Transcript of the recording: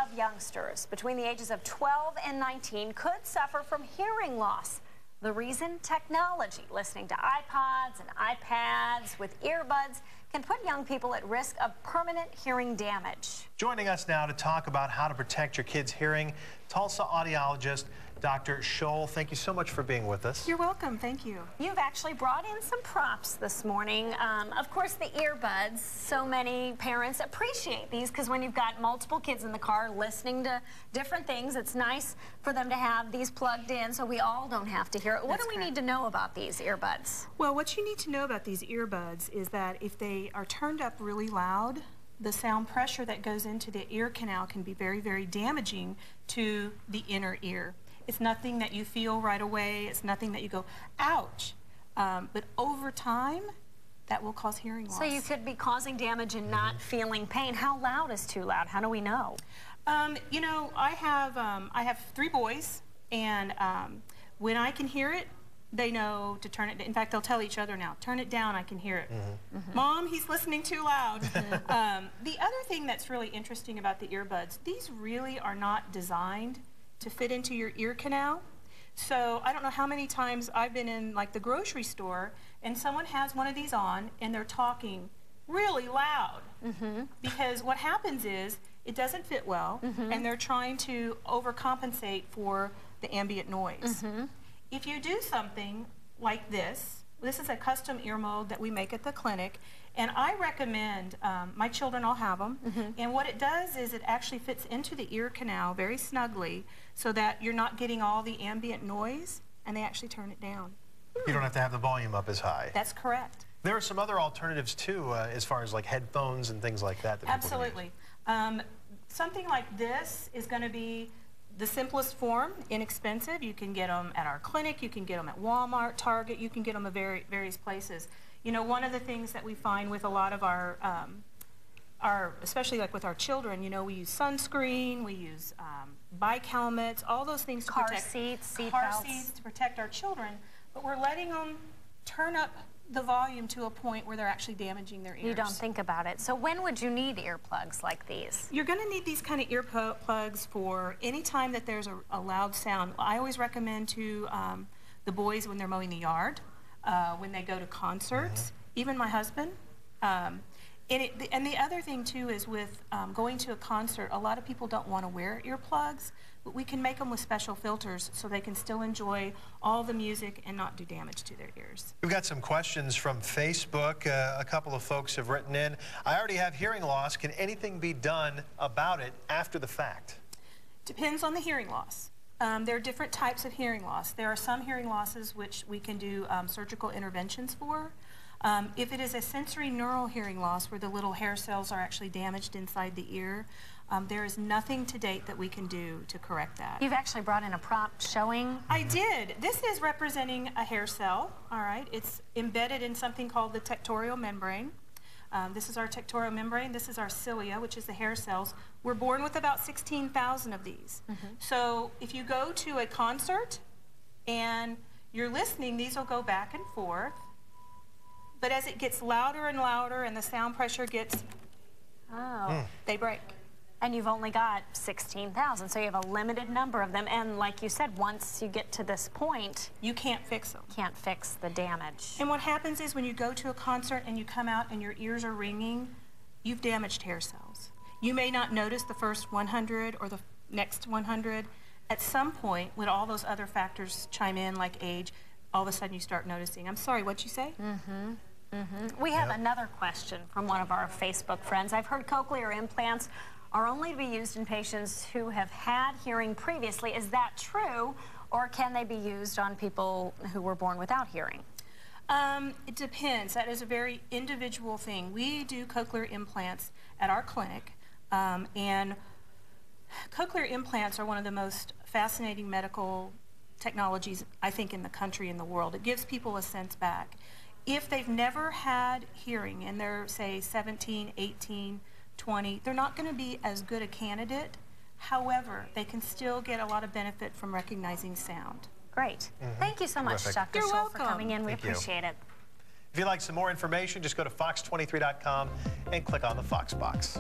of youngsters between the ages of 12 and 19 could suffer from hearing loss. The reason? Technology. Listening to iPods and iPads with earbuds can put young people at risk of permanent hearing damage. Joining us now to talk about how to protect your kids' hearing, Tulsa audiologist Dr. Scholl. Thank you so much for being with us. You're welcome. Thank you. You've actually brought in some props this morning. Of course, the earbuds. So many parents appreciate these because when you've got multiple kids in the car listening to different things, it's nice for them to have these plugged in so we all don't have to hear it. What do we need to know about these earbuds? Well, what you need to know about these earbuds is that if they are turned up really loud, the sound pressure that goes into the ear canal can be very, very damaging to the inner ear. It's nothing that you feel right away. It's nothing that you go, ouch. But over time, that will cause hearing loss. So you could be causing damage and not feeling pain. How loud is too loud? How do we know? You know, I have 3 boys, and when I can hear it, they know to turn it. In fact, they'll tell each other now, turn it down, I can hear it. Mom, he's listening too loud. The other thing that's really interesting about the earbuds, these really are not designed to fit into your ear canal. So I don't know how many times I've been in like the grocery store and someone has one of these on and they're talking really loud. Because what happens is it doesn't fit well and they're trying to overcompensate for the ambient noise. If you do something like this is a custom ear mold that we make at the clinic, and I recommend, my children all have them, and what it does is it actually fits into the ear canal very snugly so that you're not getting all the ambient noise, and they actually turn it down. You don't have to have the volume up as high. That's correct. There are some other alternatives too, as far as like headphones and things like that. Absolutely. Something like this is going to be the simplest form, inexpensive. You can get them at our clinic, you can get them at Walmart, Target, you can get them at various places. You know, one of the things that we find with a lot of our especially like with our children, you know, we use sunscreen, we use bike helmets, all those things to protect car seats to protect our children, but we're letting them turn up the volume to a point where they're actually damaging their ears. You don't think about it. So when would you need earplugs like these? You're going to need these kind of earplugs for any time that there's a loud sound. I always recommend to the boys when they're mowing the yard, when they go to concerts, even my husband. And the other thing too is with going to a concert, a lot of people don't want to wear earplugs, but we can make them with special filters so they can still enjoy all the music and not do damage to their ears. We've got some questions from Facebook. A couple of folks have written in. I already have hearing loss. Can anything be done about it after the fact? Depends on the hearing loss. There are different types of hearing loss. There are some hearing losses which we can do surgical interventions for. If it is a sensory neural hearing loss where the little hair cells are actually damaged inside the ear, there is nothing to date that we can do to correct that. You've actually brought in a prop showing? I did. This is representing a hair cell, all right? It's embedded in something called the tectorial membrane. This is our tectorial membrane. This is our cilia, which is the hair cells. We're born with about 16,000 of these. So if you go to a concert and you're listening, these will go back and forth. But as it gets louder and louder and the sound pressure gets, they break. And you've only got 16,000, so you have a limited number of them. And like you said, once you get to this point, you can't fix them. Can't fix the damage. And what happens is when you go to a concert and you come out and your ears are ringing, you've damaged hair cells. You may not notice the first 100 or the next 100. At some point, when all those other factors chime in, like age, all of a sudden you start noticing. I'm sorry, what'd you say? We have another question from one of our Facebook friends. I've heard cochlear implants are only to be used in patients who have had hearing previously. Is that true, or can they be used on people who were born without hearing? It depends. That is a very individual thing. We do cochlear implants at our clinic, and cochlear implants are one of the most fascinating medical technologies, I think, in the country and the world. It gives people a sense back. If they've never had hearing and they're, say, 17, 18, 20, they're not going to be as good a candidate. However, they can still get a lot of benefit from recognizing sound. Great. Thank you so much, Dr. You're Scholl, welcome. for coming in. We appreciate it. If you'd like some more information, just go to fox23.com and click on the Fox box.